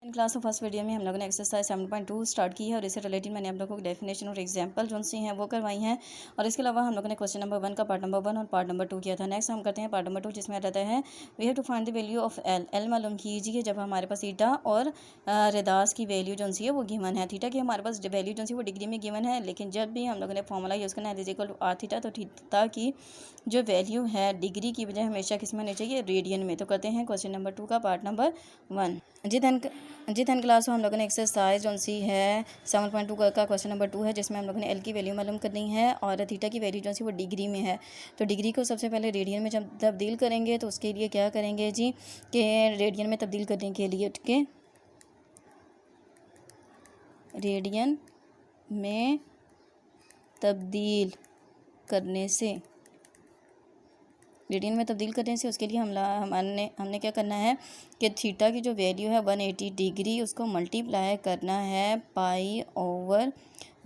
Class of first video में हम लोगों ने एक्सरसाइज 7.2 स्टार्ट की है और इससे रिलेटेड मैंने आप लोगों को डेफिनेशन और एग्जांपल जो सी हैं वो करवाई हैं। और इसके अलावा हम लोगों ने क्वेश्चन नंबर 1 का पार्ट नंबर 1 और पार्ट नंबर 2 किया था। नेक्स्ट हम करते हैं पार्ट नंबर 2, जिसमें आ जाता है we have to find the value of L मालूम कीजिए जब हमारे पास थीटा और रेदास की वैल्यू जो सी है वो गिवन है। थीटा की हमारे पास वैल्यू जो सी वो डिग्री में गिवन है, लेकिन जब भी हम लोगों ने फॉर्मूला यूज़ करना है इक्वल टू आर थीटा, तो थीटा की जो वैल्यू है डिग्री की बजाय हमेशा किस में होनी चाहिए, रेडियन में। तो करते हैं क्वेश्चन नंबर 2 का पार्ट नंबर 1। जी धन क्लास में हम लोगों ने एक्सरसाइज जो सी है 7.2 का क्वेश्चन नंबर 2 है, जिसमें हम लोगों ने एल की वैल्यू मालूम करनी है और थीटा की वैल्यू जो सी वो डिग्री में है। तो डिग्री को सबसे पहले रेडियन में जब तब्दील करेंगे तो उसके लिए क्या करेंगे जी कि रेडियन में तब्दील करने के लिए रेडियन में तब्दील करने से उसके लिए हमने क्या करना है कि थीटा की जो वैल्यू है 180 डिग्री उसको मल्टीप्लाई करना है पाई ओवर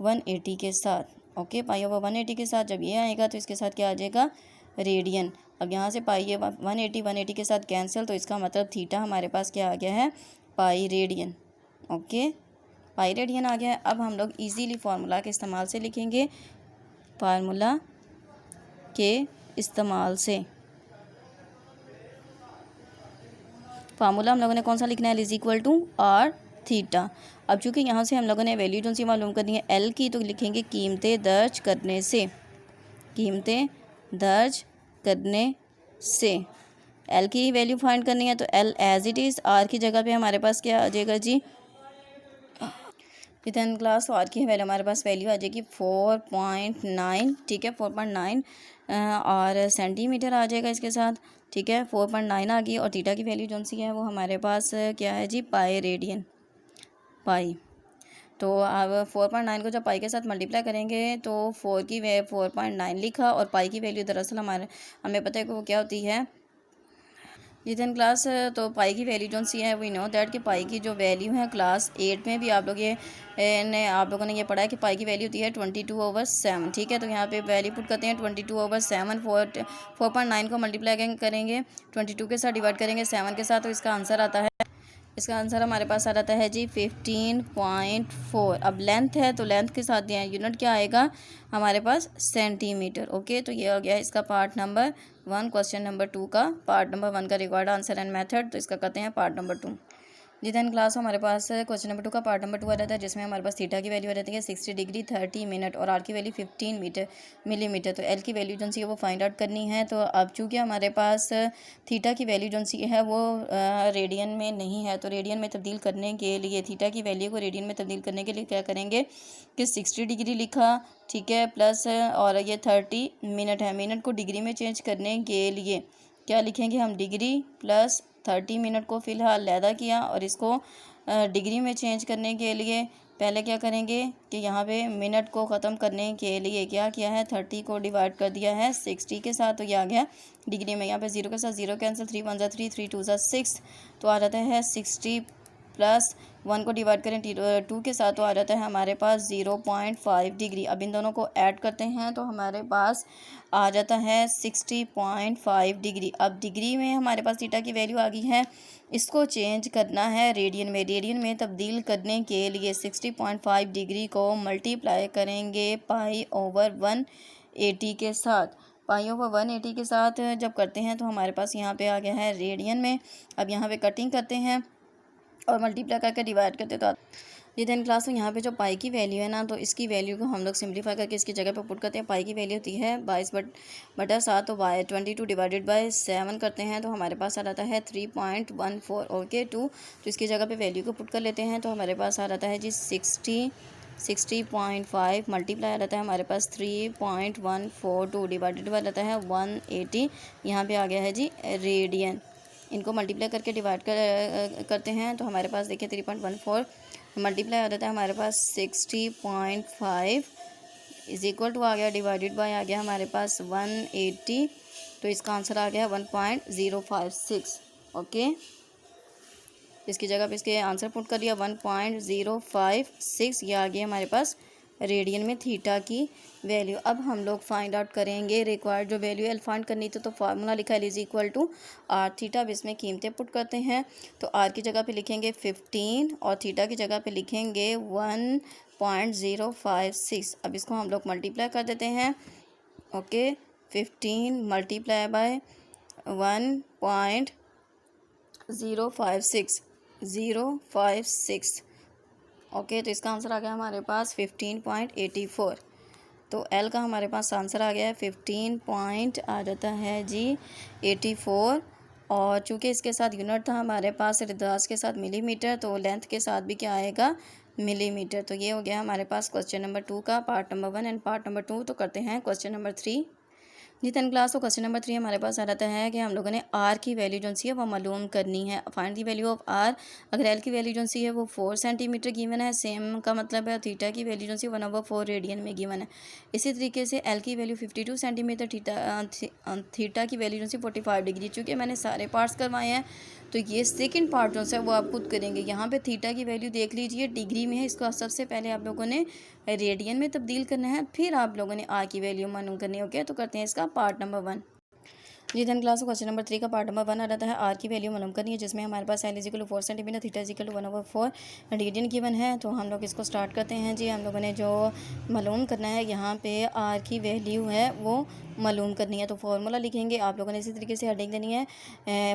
180 के साथ। ओके, पाई ओवर 180 के साथ जब ये आएगा तो इसके साथ क्या आ जाएगा, रेडियन। अब यहाँ से पाई है 180 के साथ कैंसिल, तो इसका मतलब थीटा हमारे पास क्या आ गया है, pi radian. Okay, pi radian आ गया है। अब हम लोग इजीली फार्मूला के इस्तेमाल से लिखेंगे, फार्मूला के इस्तेमाल से फार्मूला हम लोगों ने कौन सा लिखना है, is equal to R theta. अब चूँकि यहाँ से हम लोगों ने वैल्यू जो सी मालूम करनी है एल की, तो लिखेंगे कीमतें दर्ज करने से, कीमतें दर्ज करने से एल की वैल्यू फाइंड करनी है। तो L as it is R की जगह पे हमारे पास क्या आ जाएगा जी, टेंथ क्लास आर की वैल्यू हमारे पास वैल्यू आ जाएगी 4.9। ठीक है, 4.9 और सेंटीमीटर आ जाएगा इसके साथ। ठीक है, 4.9 आ गई। और थीटा की वैल्यू जो सी है वो हमारे पास क्या है जी, पाई रेडियन, पाई। तो अब 4.9 को जब पाई के साथ मल्टीप्लाई करेंगे तो 4.9 लिखा, और पाई की वैल्यू दरअसल हमें पता है कि वो क्या होती है जितन क्लास। तो पाई की वैल्यू जो सी है वी नो दैट कि पाई की जो वैल्यू है क्लास 8 में भी आप लोगों ने ये पढ़ा है कि पाई की वैल्यू होती है 22/7। ठीक है, तो यहाँ पे वैल्यू पुट करते हैं 22/7। 4.9 को मल्टीप्लाई करेंगे 22 के साथ, डिवाइड करेंगे 7 के साथ, तो इसका आंसर हमारे पास आ जाता है जी 15.4। अब लेंथ है तो लेंथ के साथ यूनिट क्या आएगा हमारे पास, सेंटीमीटर। ओके, तो ये हो गया इसका पार्ट नंबर 1। क्वेश्चन नंबर 2 का पार्ट नंबर 1 का रिक्वायर्ड आंसर एंड मेथड, तो इसका करते हैं पार्ट नंबर 2। जी धन क्लास हमारे पास क्वेश्चन नंबर 2 का पार्ट नंबर 2 आ जाता है, जिसमें हमारे पास थीटा की वैल्यू आ जाती है 60 डिग्री 30 मिनट और आर की वैल्यू 15 मिलीमीटर। तो एल की वैल्यू जो सी है वो फाइंड आउट करनी है। तो अब चूँकि हमारे पास थीटा की वैल्यू जो सी है वो रेडियन में नहीं है, तो रेडियन में तब्दील करने के लिए, थीटा की वैल्यू को रेडियन में तब्दील करने के लिए क्या करेंगे कि 60 डिग्री लिखा, ठीक है, प्लस और ये 30 मिनट है, मिनट को डिग्री में चेंज करने के लिए क्या लिखेंगे हम, डिग्री प्लस 30 मिनट को फ़िलहाल लैदा किया, और इसको डिग्री में चेंज करने के लिए पहले क्या करेंगे कि यहाँ पे मिनट को ख़त्म करने के लिए क्या किया है, 30 को डिवाइड कर दिया है 60 के साथ, तो ये आ गया डिग्री में। यहाँ पे 0 के साथ 0 कैंसिल, 3 1 3, 3 2 6, तो आ जाता है 60 प्लस 1 को डिवाइड करें 2 के साथ, तो आ जाता है हमारे पास 0.5 डिग्री। अब इन दोनों को ऐड करते हैं तो हमारे पास आ जाता है 60.5 डिग्री। अब डिग्री में हमारे पास थीटा की वैल्यू आ गई है, इसको चेंज करना है रेडियन में। रेडियन में तब्दील करने के लिए 60.5 डिग्री को मल्टीप्लाई करेंगे पाई ओवर 180 के साथ। पाई ओवर 180 के साथ जब करते हैं तो हमारे पास यहाँ पे आ गया है रेडियन में। अब यहाँ पे कटिंग करते हैं और मल्टीप्लाई करके डिवाइड करते तो जी धन क्लास में यहाँ पे जो पाई की वैल्यू है ना, तो इसकी वैल्यू को हम लोग सिंप्लीफाई करके इसकी जगह पे पुट करते हैं। पाई की वैल्यू होती है 22/7, तो 22 डिवाइडेड बाय 7 करते हैं तो हमारे पास आ जाता है 3.14। ओके, 2, तो इसकी जगह पे वैल्यू को पुट कर लेते हैं तो हमारे पास आ जाता है जी 60.5 मल्टीप्लाई आ जाता है हमारे पास 3.142 डिवाइडेड बाय जाता है 180, यहाँ पे आ गया है जी रेडियन। इनको मल्टीप्लाई करके डिवाइड करते हैं तो हमारे पास देखिए 3.14 मल्टीप्लाई आ जाता है हमारे पास 60.5 इज इक्वल टू आ गया डिवाइडेड बाय आ गया हमारे पास 180, तो इसका आंसर आ गया 1.056। ओके, इसकी जगह पे इसके आंसर पुट कर दिया 1.056, ये आ गया हमारे पास रेडियन में थीटा की वैल्यू। अब हम लोग फाइंड आउट करेंगे रिक्वायर्ड जो वैल्यू एल फाइंड करनी थी, तो फार्मूला लिखा है is equal to R theta. अब इसमें कीमतें पुट करते हैं, तो आर की जगह पे लिखेंगे 15 और थीटा की जगह पे लिखेंगे 1.056। अब इसको हम लोग मल्टीप्लाई कर देते हैं। ओके, 15 मल्टीप्लाई बाय 1.056 ओके, तो इसका आंसर आ गया हमारे पास 15.84। तो एल का हमारे पास आंसर आ गया है 15 पॉइंट आ जाता है जी 84। और चूँकि इसके साथ यूनिट था हमारे पास रेडियस के साथ मिलीमीटर, तो लेंथ के साथ भी क्या आएगा, मिलीमीटर। तो ये हो गया हमारे पास क्वेश्चन नंबर 2 का part number 1 and part number 2। तो करते हैं क्वेश्चन नंबर 3 जी 10 क्लास। तो क्वेश्चन नंबर 3 हमारे पास आ जाता है कि हम लोगों ने आर की वैल्यू जो सी है वो मालूम करनी है। Find the value of R. अगर एल की वैल्यू जो सी है वो 4 सेंटीमीटर गिवन है, सेम का मतलब है थीटा की वैल्यू जो सी 1/4 रेडियन में गिवन है। इसी तरीके से एल की वैल्यू 52 सेंटीमीटर, थीटा की वैल्यू जो सी 45 डिग्री। चूँकि मैंने सारे पार्ट्स करवाए हैं, तो ये सेकंड पार्ट जो है वो आप खुद करेंगे। यहाँ पे थीटा की वैल्यू देख लीजिए डिग्री में है, इसको सबसे पहले आप लोगों ने रेडियन में तब्दील करना है, फिर आप लोगों ने आर की वैल्यू मालूम करनी है। ओके, तो करते हैं इसका पार्ट नंबर 1 जी 10 क्लास। क्वेश्चन नंबर 3 का पार्ट नंबर 1 आ जाता है आर की वैल्यू मालूम करनी है, जिसमें हमारे पास L is equal 4 centimetre, theta is equal 1/4 radian given है। तो हम लोग इसको स्टार्ट करते हैं जी। हम लोगों ने जो मालूम करना है यहाँ पे आर की वैल्यू है वो मालूम करनी है, तो फार्मूला लिखेंगे। आप लोगों ने इसी तरीके से हेडिंग देनी है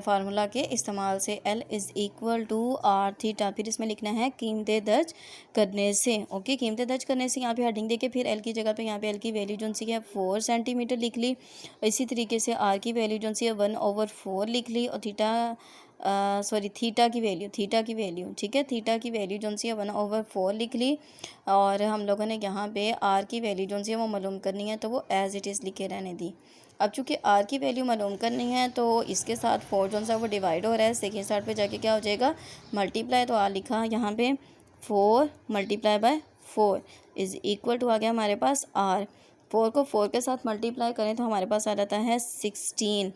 फार्मूला के इस्तेमाल से, L is equal to R theta. फिर इसमें लिखना है कीमतें दर्ज करने से। ओके, कीमतें दर्ज करने से यहाँ पे हेडिंग देके फिर एल की जगह पे यहाँ पे एल की वैल्यू जो सी है 4 सेंटीमीटर लिख ली। इसी तरीके से आर की वैल्यू जो सी है 1/4 लिख ली। और थीटा की वैल्यू ठीक है, थीटा की वैल्यू जो सी है 1/4 लिख ली। और हम लोगों ने यहाँ पे आर की वैल्यू जो सी है वो मालूम करनी है, तो वो एज इट इज़ लिखे रहने दी। अब चूँकि आर की वैल्यू मालूम करनी है, तो इसके साथ 4 जो सा वो डिवाइड हो रहा है, सेकेंड साइड पे जाके क्या हो जाएगा, मल्टीप्लाई। तो आर लिखा यहाँ पे 4 multiply by 4 is equal to आ गया हमारे पास आर। 4 को 4 के साथ मल्टीप्लाई करें तो हमारे पास आ जाता है 16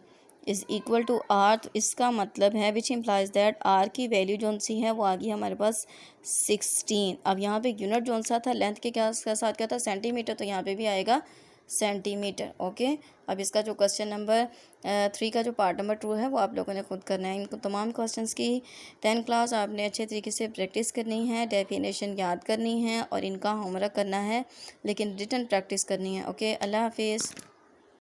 इज़ इक्वल टू आर। तो इसका मतलब है विच इम्प्लाइज दैट आर की वैल्यू जो सी है वो आ गई हमारे पास 16। अब यहाँ पे यूनिट जो सा था लेंथ के साथ क्या था, सेंटीमीटर, तो यहाँ पे भी आएगा सेंटीमीटर। ओके, अब इसका जो क्वेश्चन नंबर 3 का जो पार्ट नंबर 2 है वो आप लोगों ने खुद करना है। इनको तमाम क्वेश्चंस की 10 क्लास आपने अच्छे तरीके से प्रैक्टिस करनी है, डेफिनेशन याद करनी है और इनका होमवर्क करना है, लेकिन रिटन प्रैक्टिस करनी है। ओके, अल्लाह हाफिज़।